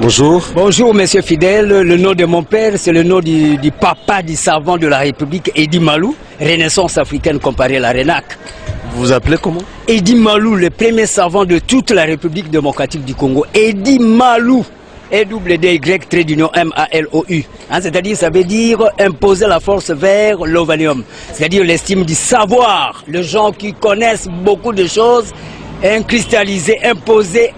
Bonjour. Bonjour, monsieur Fidèle. Le nom de mon père, c'est le nom du papa du savant de la République, Edi Malou, Renaissance africaine comparée à la RENAC. Vous vous appelez comment? Edi Malou, le premier savant de toute la République démocratique du Congo. Edi Malou. E-double-D-Y-M-A-L-O-U. C'est-à-dire, ça veut dire imposer la force vers l'ovalium. C'est-à-dire l'estime du savoir. Les gens qui connaissent beaucoup de choses, cristalliser, imposer,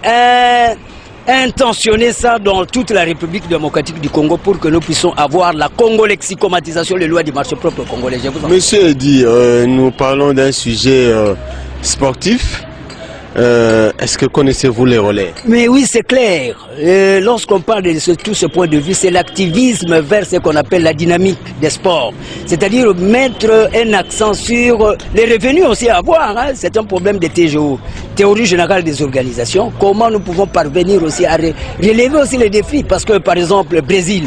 intentionner ça dans toute la République démocratique du Congo pour que nous puissions avoir la congo-lexicomatisation, les lois du marché propre congolais. Monsieur Edi, nous parlons d'un sujet sportif. Est-ce que connaissez-vous les relais? Mais oui, c'est clair. Lorsqu'on parle de tout ce point de vue, c'est l'activisme vers ce qu'on appelle la dynamique des sports. C'est-à-dire mettre un accent sur les revenus aussi à avoir. C'est un problème de TGO, théorie générale des organisations. Comment nous pouvons parvenir aussi à relever aussi les défis? Parce que par exemple, le Brésil,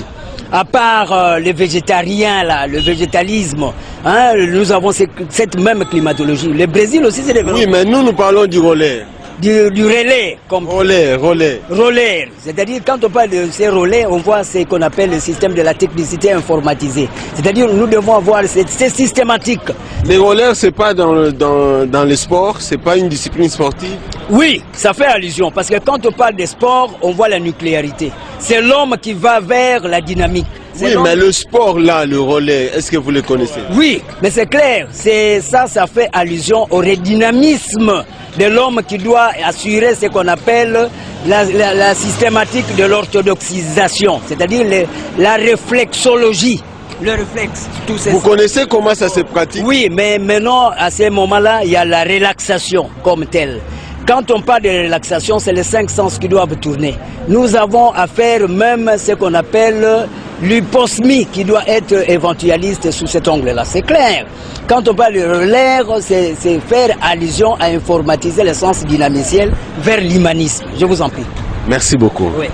à part les végétariens, là, le végétalisme, nous avons cette même climatologie. Le Brésil aussi, c'est des... Oui, mais nous parlons du relais. Du relais. Comme relais. C'est-à-dire, quand on parle de ces relais, on voit ce qu'on appelle le système de la technicité informatisée. C'est-à-dire, nous devons avoir c'est systématique. Les relais, c'est pas dans le sport, c'est pas une discipline sportive? Oui, ça fait allusion, parce que quand on parle de sport, on voit la nucléarité. C'est l'homme qui va vers la dynamique. Oui, mais le sport là, le relais, est-ce que vous le connaissez? Oui, mais c'est clair, ça fait allusion au redynamisme de l'homme qui doit assurer ce qu'on appelle la systématique de l'orthodoxisation, c'est-à-dire la réflexologie. Le réflexe, tout ça. Vous connaissez comment ça se pratique? Oui, mais maintenant, à ce moment-là, il y a la relaxation comme telle. Quand on parle de relaxation, c'est les 5 sens qui doivent tourner. Nous avons à faire même ce qu'on appelle l'hyposmie qui doit être éventualiste sous cet angle-là. C'est clair. Quand on parle de relais, c'est faire allusion à informatiser le sens dynamiciel vers l'humanisme. Je vous en prie. Merci beaucoup. Oui.